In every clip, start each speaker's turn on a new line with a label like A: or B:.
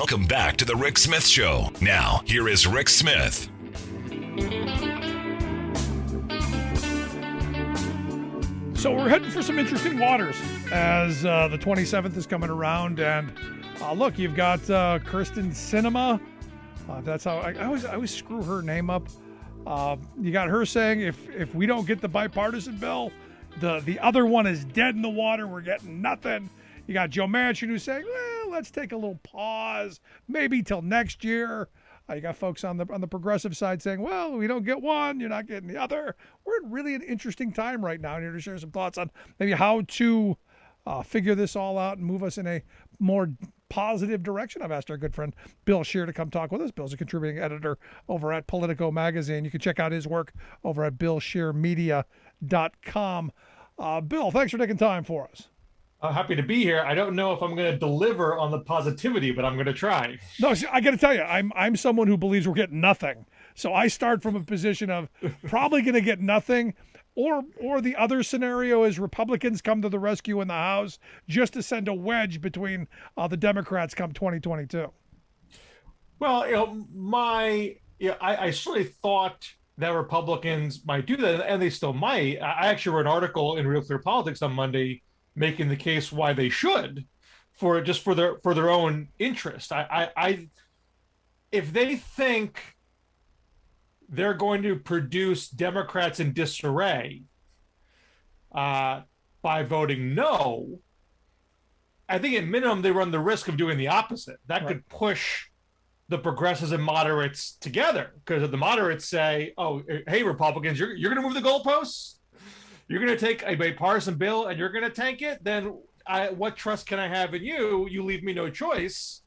A: Welcome back to the Rick Smith Show. Now, here is Rick Smith.
B: So we're heading for some interesting waters as the 27th is coming around. And look, you've got Kirsten Sinema. That's how I always screw her name up. You got her saying if we don't get the bipartisan bill, the other one is dead in the water. We're getting nothing. You got Joe Manchin who's saying, well, let's take a little pause, maybe till next year. You got folks on the progressive side saying, well, we don't get one, you're not getting the other. We're in really an interesting time right now. I'm here to share some thoughts on maybe how to figure this all out and move us in a more positive direction. I've asked our good friend Bill Scher to come talk with us. Bill's a contributing editor over at Politico magazine. You can check out his work over at BillScherMedia.com. Bill, thanks for taking time for us.
C: I'm happy to be here. I don't know if I'm going to deliver on the positivity, but I'm going to try.
B: No, see, I got to tell you, I'm someone who believes we're getting nothing. So I start from a position of probably going to get nothing, or the other scenario is Republicans come to the rescue in the House just to send a wedge between the Democrats come 2022.
C: Well, I certainly thought that Republicans might do that, and they still might. I actually wrote an article in Real Clear Politics on Monday making the case why they should, for their own interest. If they think they're going to produce Democrats in disarray by voting no, I think at minimum they run the risk of doing the opposite. That
B: Right.
C: could push the progressives and moderates together, because if the moderates say, "Oh, hey, Republicans, you're going to move the goalposts. You're going to take a bipartisan bill and you're going to tank it, then what trust can I have in you? You leave me no choice,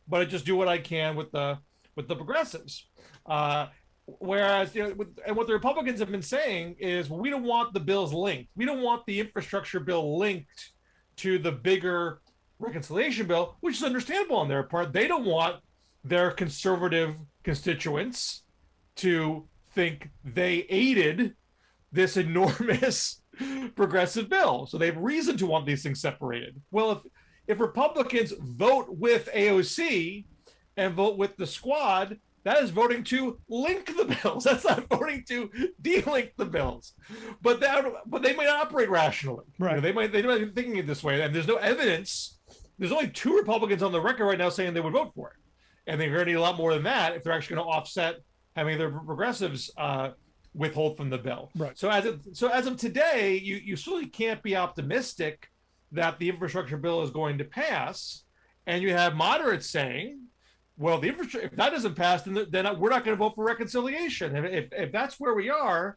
C: but I just do what I can with the progressives." Whereas, and what the Republicans have been saying is, well, we don't want the bills linked. We don't want the infrastructure bill linked to the bigger reconciliation bill, which is understandable on their part. They don't want their conservative constituents to think they aided this enormous progressive bill. So they have reason to want these things separated. Well, if Republicans vote with AOC and vote with the squad, that is voting to link the bills. That's not voting to de-link the bills. But they might not operate rationally.
B: Right.
C: They might be thinking it this way. And there's no evidence. There's only 2 Republicans on the record right now saying they would vote for it. And they're going to need a lot more than that if they're actually going to offset having their progressives withhold from the bill.
B: Right.
C: So as of today, you certainly can't be optimistic that the infrastructure bill is going to pass. And you have moderates saying, well, if that doesn't pass, then we're not going to vote for reconciliation. And if that's where we are,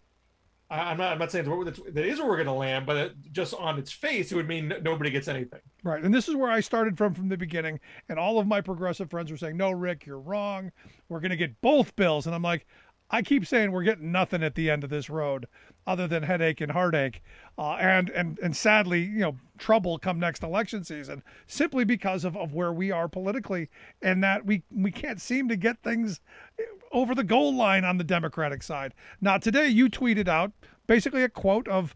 C: I'm not saying that is where we're going to land, but just on its face, it would mean nobody gets anything.
B: Right. And this is where I started from the beginning. And all of my progressive friends were saying, no, Rick, you're wrong. We're going to get both bills. And I'm like, I keep saying we're getting nothing at the end of this road other than headache and heartache. And sadly, trouble come next election season, simply because of where we are politically, and that we can't seem to get things over the goal line on the Democratic side. Now, today you tweeted out basically a quote of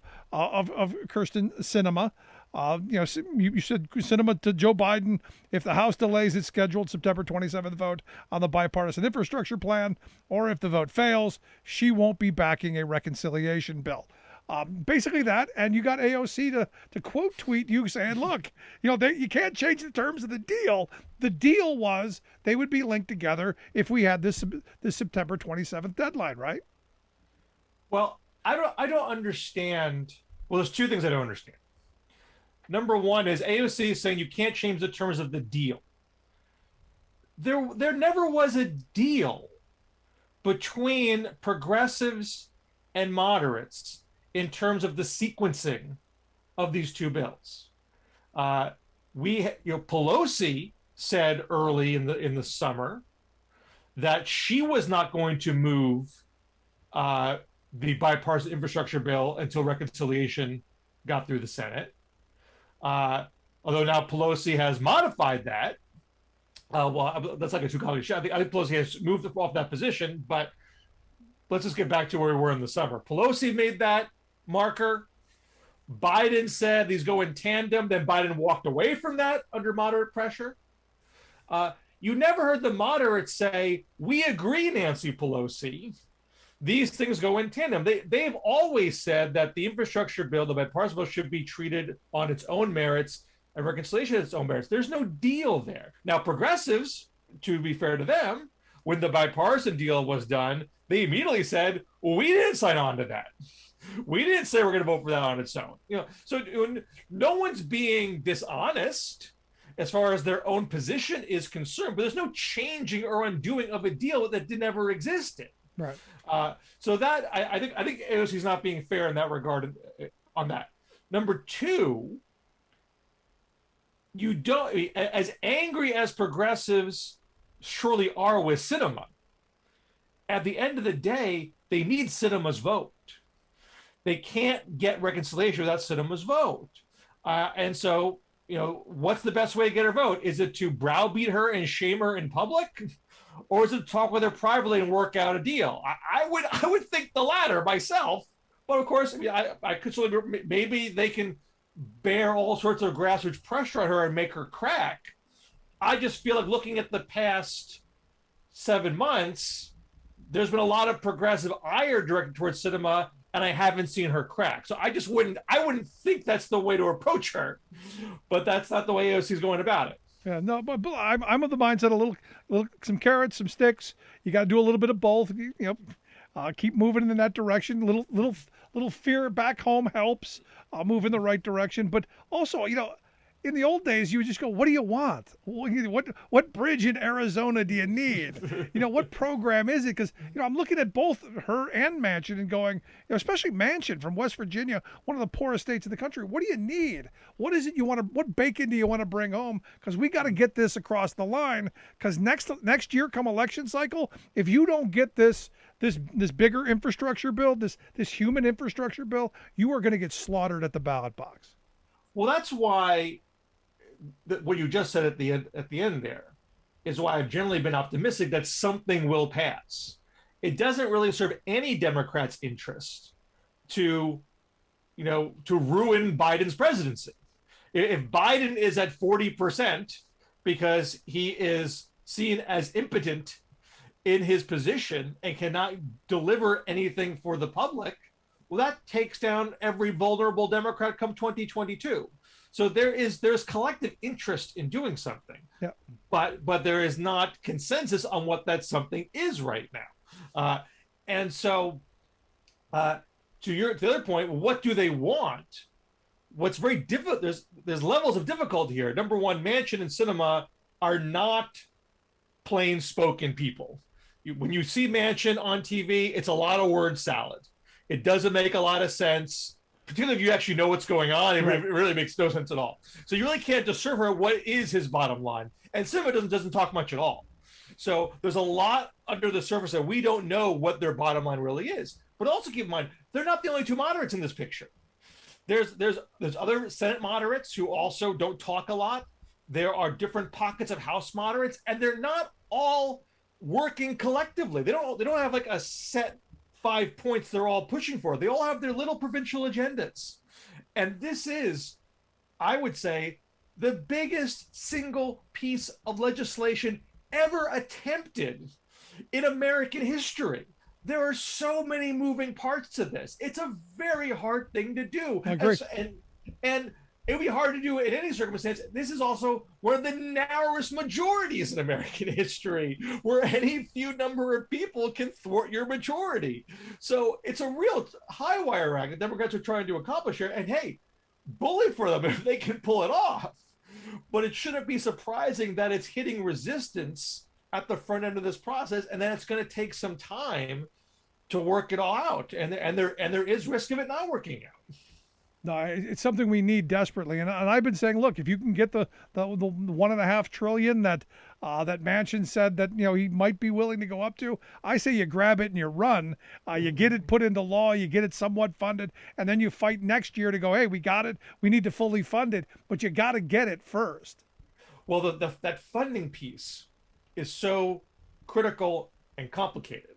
B: Kirsten Sinema. You said Sinema to Joe Biden, if the House delays its scheduled September 27th vote on the bipartisan infrastructure plan, or if the vote fails, she won't be backing a reconciliation bill. Basically that, and you got AOC to quote tweet you saying, look, you can't change the terms of the deal. The deal was they would be linked together if we had this September 27th deadline, right?
C: Well, I don't understand. Well, there's 2 things I don't understand. Number one is AOC saying you can't change the terms of the deal. There never was a deal between progressives and moderates in terms of the sequencing of these 2 bills. Pelosi said early in the summer that she was not going to move the bipartisan infrastructure bill until reconciliation got through the Senate. Although now Pelosi has modified that. That's like a two-column shot. I think Pelosi has moved off that position, but let's just get back to where we were in the summer. Pelosi made that marker. Biden said these go in tandem. Then Biden walked away from that under moderate pressure. you never heard the moderates say, we agree, Nancy Pelosi. These things go in tandem. They've always said that the infrastructure bill, the bipartisan bill, should be treated on its own merits and reconciliation on its own merits. There's no deal there. Now, progressives, to be fair to them, when the bipartisan deal was done, they immediately said, well, we didn't sign on to that. We didn't say we're going to vote for that on its own. So no one's being dishonest as far as their own position is concerned, but there's no changing or undoing of a deal that never existed.
B: Right.
C: So that I think AOC is not being fair in that regard on that. Number two, you don't, as angry as progressives surely are with Sinema, at the end of the day, they need Sinema's vote. They can't get reconciliation without Sinema's vote. And so, what's the best way to get her vote? Is it to browbeat her and shame her in public? Or is it to talk with her privately and work out a deal? I would think the latter myself. But of course, I could certainly, maybe they can bear all sorts of grassroots pressure on her and make her crack. I just feel like looking at the past 7 months, there's been a lot of progressive ire directed towards Sinema, and I haven't seen her crack. So I wouldn't think that's the way to approach her, but that's not the way AOC is going about it.
B: Yeah, no, but I'm of the mindset some carrots, some sticks. You got to do a little bit of both. Keep moving in that direction. Little fear back home helps. Move in the right direction, but also, in the old days, you would just go, what do you want? What bridge in Arizona do you need? What program is it? Because, I'm looking at both her and Manchin and going, especially Manchin from West Virginia, one of the poorest states in the country. What do you need? What is it you want to, what bacon do you want to bring home? Because we got to get this across the line. Because next year, come election cycle, if you don't get this bigger infrastructure bill, this human infrastructure bill, you are going to get slaughtered at the ballot box.
C: Well, that's why what you just said at the end there is why I've generally been optimistic that something will pass. It doesn't really serve any Democrats' interest to ruin Biden's presidency. If Biden is at 40% because he is seen as impotent in his position and cannot deliver anything for the public, well, that takes down every vulnerable Democrat come 2022. So there's collective interest in doing something,
B: yeah.
C: but there is not consensus on what that something is right now. And so to the other point, what do they want? What's very difficult, there's levels of difficulty here. Number one, Manchin and Sinema are not plain spoken people. When you see Manchin on TV, it's a lot of word salad. It doesn't make a lot of sense, particularly if you actually know what's going on. It really makes no sense at all. So you really can't decipher what is his bottom line. And Sinema doesn't talk much at all. So there's a lot under the surface that we don't know what their bottom line really is. But also keep in mind, they're not the only two moderates in this picture. There's other Senate moderates who also don't talk a lot. There are different pockets of House moderates, and they're not all working collectively. They don't have like a set 5 points they're all pushing for. They all have their little provincial agendas. And this is, I would say, the biggest single piece of legislation ever attempted in American history. There are so many moving parts to this. It's a very hard thing to do.
B: I agree.
C: And it would be hard to do it in any circumstance. This is also one of the narrowest majorities in American history, where any few number of people can thwart your majority. So it's a real high wire act that Democrats are trying to accomplish here. And hey, bully for them if they can pull it off. But it shouldn't be surprising that it's hitting resistance at the front end of this process, and then it's going to take some time to work it all out. And there is risk of it not working out.
B: No, it's something we need desperately, and I've been saying, look, if you can get the $1.5 trillion that Manchin said that he might be willing to go up to, I say you grab it and you run. You get it put into law, you get it somewhat funded, and then you fight next year to go, hey, we got it, we need to fully fund it, but you got to get it first.
C: Well, that funding piece is so critical and complicated.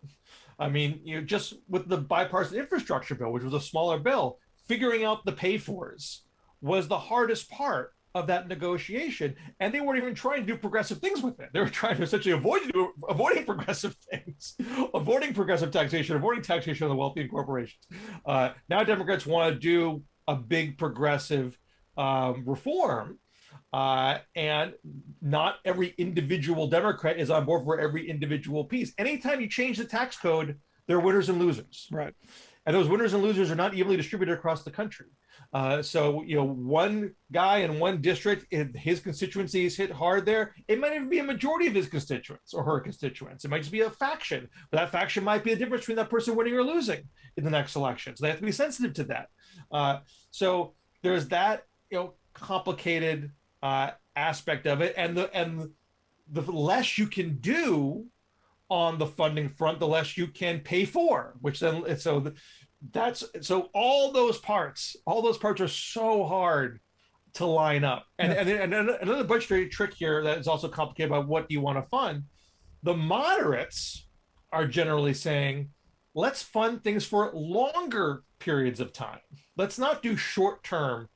C: I mean, just with the bipartisan infrastructure bill, which was a smaller bill, figuring out the pay-fors was the hardest part, of that negotiation, and they weren't even trying to do progressive things with it. They were trying to essentially avoiding progressive things, avoiding progressive taxation, avoiding taxation of the wealthy and corporations. Now Democrats want to do a big progressive reform, and not every individual Democrat is on board for every individual piece. Anytime you change the tax code, there are winners and losers.
B: Right.
C: And those winners and losers are not evenly distributed across the country. So, one guy in one district, his constituency is hit hard there. It might even be a majority of his constituents or her constituents. It might just be a faction, but that faction might be the difference between that person winning or losing in the next election. So they have to be sensitive to that. So there's that, complicated aspect of it, and the less you can do on the funding front, the less you can pay for, which then so all those parts are so hard to line up. And another budgetary trick here that is also complicated about what do you want to fund. The moderates are generally saying, let's fund things for longer periods of time. Let's not do short-term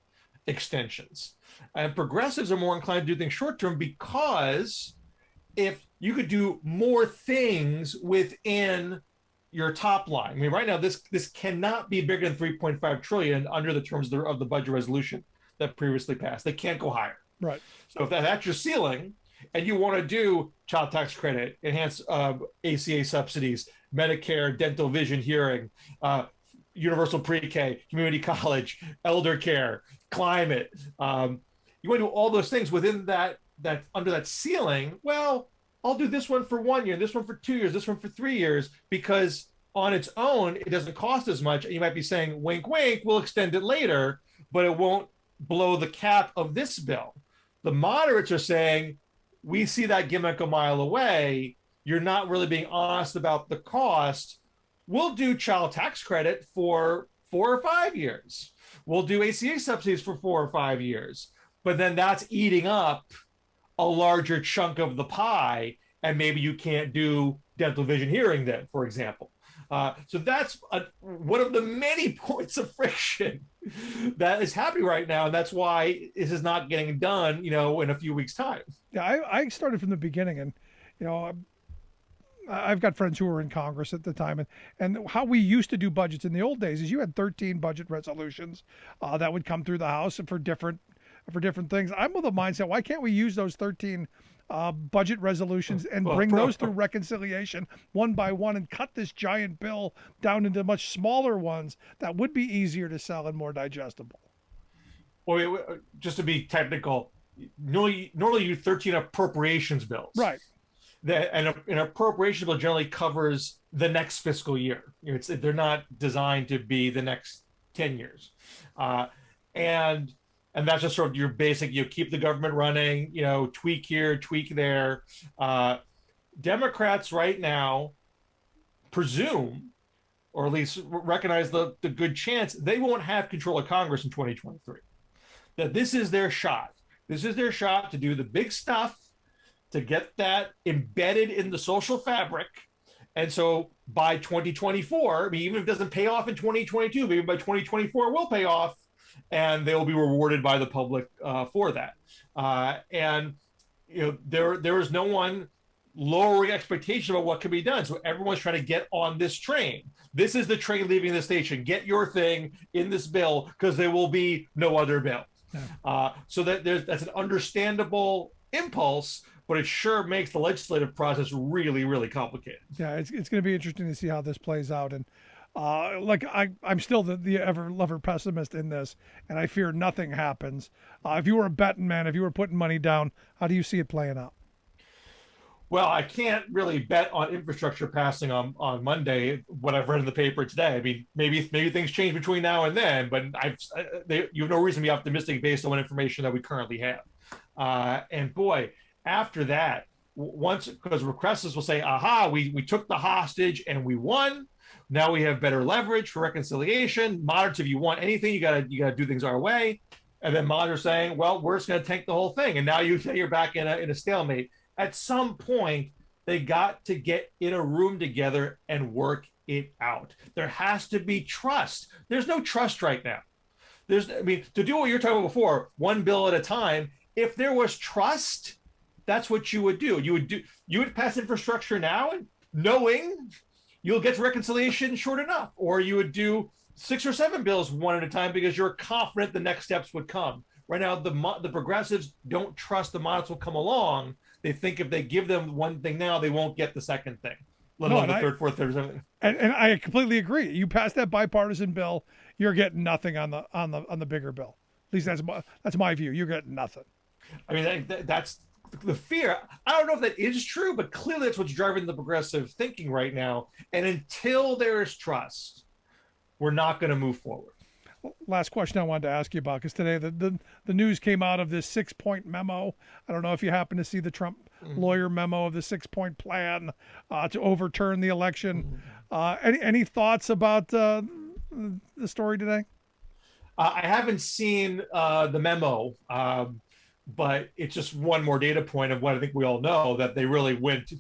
C: extensions. And progressives are more inclined to do things short-term, because if you could do more things within your top line. I mean, right now, this cannot be bigger than 3.5 trillion under the terms of the budget resolution that previously passed. They can't go higher.
B: Right.
C: So if that's your ceiling, and you want to do child tax credit, enhanced ACA subsidies, Medicare, dental, vision, hearing, universal pre-K, community college, elder care, climate, you want to do all those things within that under that ceiling. Well, I'll do this one for 1 year, this one for 2 years, this one for 3 years, because on its own, it doesn't cost as much. And you might be saying, wink, wink, we'll extend it later, but it won't blow the cap of this bill. The moderates are saying, we see that gimmick a mile away. You're not really being honest about the cost. We'll do child tax credit for 4 or 5 years. We'll do ACA subsidies for 4 or 5 years. But then that's eating up a larger chunk of the pie, and maybe you can't do dental, vision, hearing then, for example. So that's one of the many points of friction that is happening right now, and that's why this is not getting done, in a few weeks' time.
B: Yeah, I started from the beginning, and I've got friends who were in Congress at the time, and how we used to do budgets in the old days is you had 13 budget resolutions that would come through the House for different things. I'm of the mindset, why can't we use those 13 budget resolutions and bring those through reconciliation one by one and cut this giant bill down into much smaller ones that would be easier to sell and more digestible?
C: Well, just to be technical, normally you 13 appropriations bills.
B: Right.
C: And an appropriation bill generally covers the next fiscal year. They're not designed to be the next 10 years. And that's just sort of your basic, keep the government running, tweak here, tweak there. Democrats right now presume, or at least recognize the good chance, they won't have control of Congress in 2023. That this is their shot. This is their shot to do the big stuff, to get that embedded in the social fabric. And so by 2024, even if it doesn't pay off in 2022, maybe by 2024 it will pay off, and they'll be rewarded by the public for that. And there is no one lowering expectation about what can be done. So everyone's trying to get on this train. This is the train leaving the station. Get your thing in this bill, because there will be no other bill. Yeah. So that's an understandable impulse, but it sure makes the legislative process really, really complicated.
B: Yeah, it's going to be interesting to see how this plays out. And I'm still the ever pessimist in this, and I fear nothing happens. If you were a betting man, if you were putting money down, how do you see it playing out?
C: Well, I can't really bet on infrastructure passing on Monday, what I've read in the paper today. I mean, maybe things change between now and then, but you have no reason to be optimistic based on information that we currently have. And boy, after that, because requesters will say, aha, we took the hostage and we won. Now we have better leverage for reconciliation. Moderates, if you want anything, you gotta do things our way. And then moderates saying, well, we're just gonna tank the whole thing. And now you're back in a stalemate. At some point, they got to get in a room together and work it out. There has to be trust. There's no trust right now. I mean, to do what you're talking about before, one bill at a time. If there was trust, that's what you would do. You would pass infrastructure now, knowing you'll get to reconciliation short enough, or you would do 6 or 7 bills one at a time because you're confident the next steps would come. Right now, the progressives don't trust the moderates will come along. They think if they give them one thing now, they won't get the second thing, let alone the third, fourth, third, seventh.
B: And I completely agree. You pass that bipartisan bill, you're getting nothing on the bigger bill. At least that's my view. You're getting nothing.
C: I mean, that's the fear. I don't know if that is true, but clearly that's what's driving the progressive thinking right now. And until there is trust, we're not going to move forward.
B: Last question I wanted to ask you about, because today the news came out of this 6-point memo. I don't know if you happen to see the Trump lawyer memo of the 6-point plan to overturn the election. Any thoughts about the story today?
C: I haven't seen the memo, but it's just one more data point of what I think we all know, that they really went,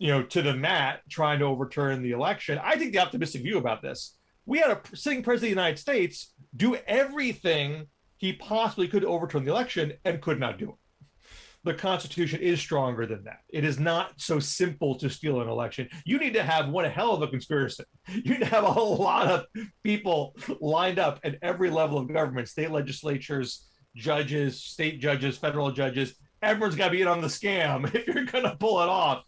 C: to the mat trying to overturn the election. I think the optimistic view about this: we had a sitting president of the United States do everything he possibly could to overturn the election and could not do it. The Constitution is stronger than that. It is not so simple to steal an election. You need to have one hell of a conspiracy. You need to have a whole lot of people lined up at every level of government, state legislatures, judges, state judges, federal judges. Everyone's got to be in on the scam if you're going to pull it off.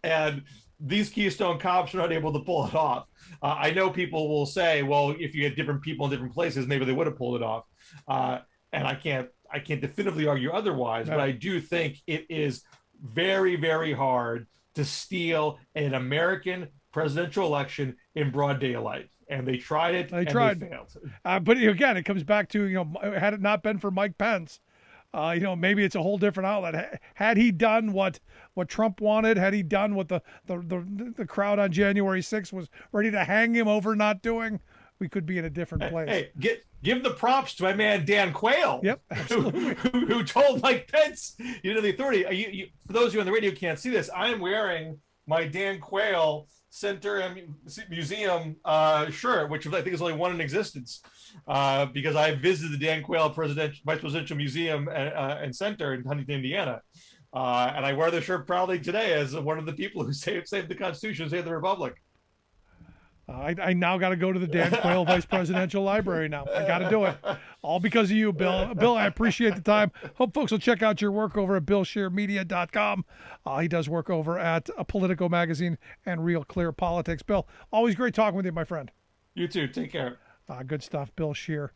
C: And these Keystone cops are not able to pull it off. I know people will say, well, if you had different people in different places, maybe they would have pulled it off. And I can't definitively argue otherwise, but I do think it is very, very hard to steal an American presidential election in broad daylight. And they tried it. They failed.
B: But again, it comes back to, had it not been for Mike Pence, maybe it's a whole different outlet. Had he done what Trump wanted, had he done what the crowd on January 6th was ready to hang him over not doing, we could be in a different place.
C: Hey, give the props to my man Dan Quayle.
B: Yep, absolutely.
C: who told Mike Pence, the authority. For those of you on the radio who can't see this, I am wearing my Dan Quayle Center and Museum shirt, which I think is only one in existence, because I visited the Dan Quayle Vice Presidential Museum and Center in Huntington, Indiana. And I wear the shirt proudly today as one of the people who saved the Constitution, saved the Republic.
B: I now got to go to the Dan Quayle Vice Presidential Library now. I got to do it. All because of you, Bill. Bill, I appreciate the time. Hope folks will check out your work over at BillScherMedia.com. He does work over at Politico Magazine and Real Clear Politics. Bill, always great talking with you, my friend.
C: You too. Take care.
B: Good stuff, Bill Scher.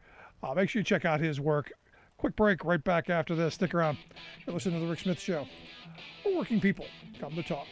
B: Make sure you check out his work. Quick break right back after this. Stick around. You're listening to The Rick Smith Show. Where working people come to talk.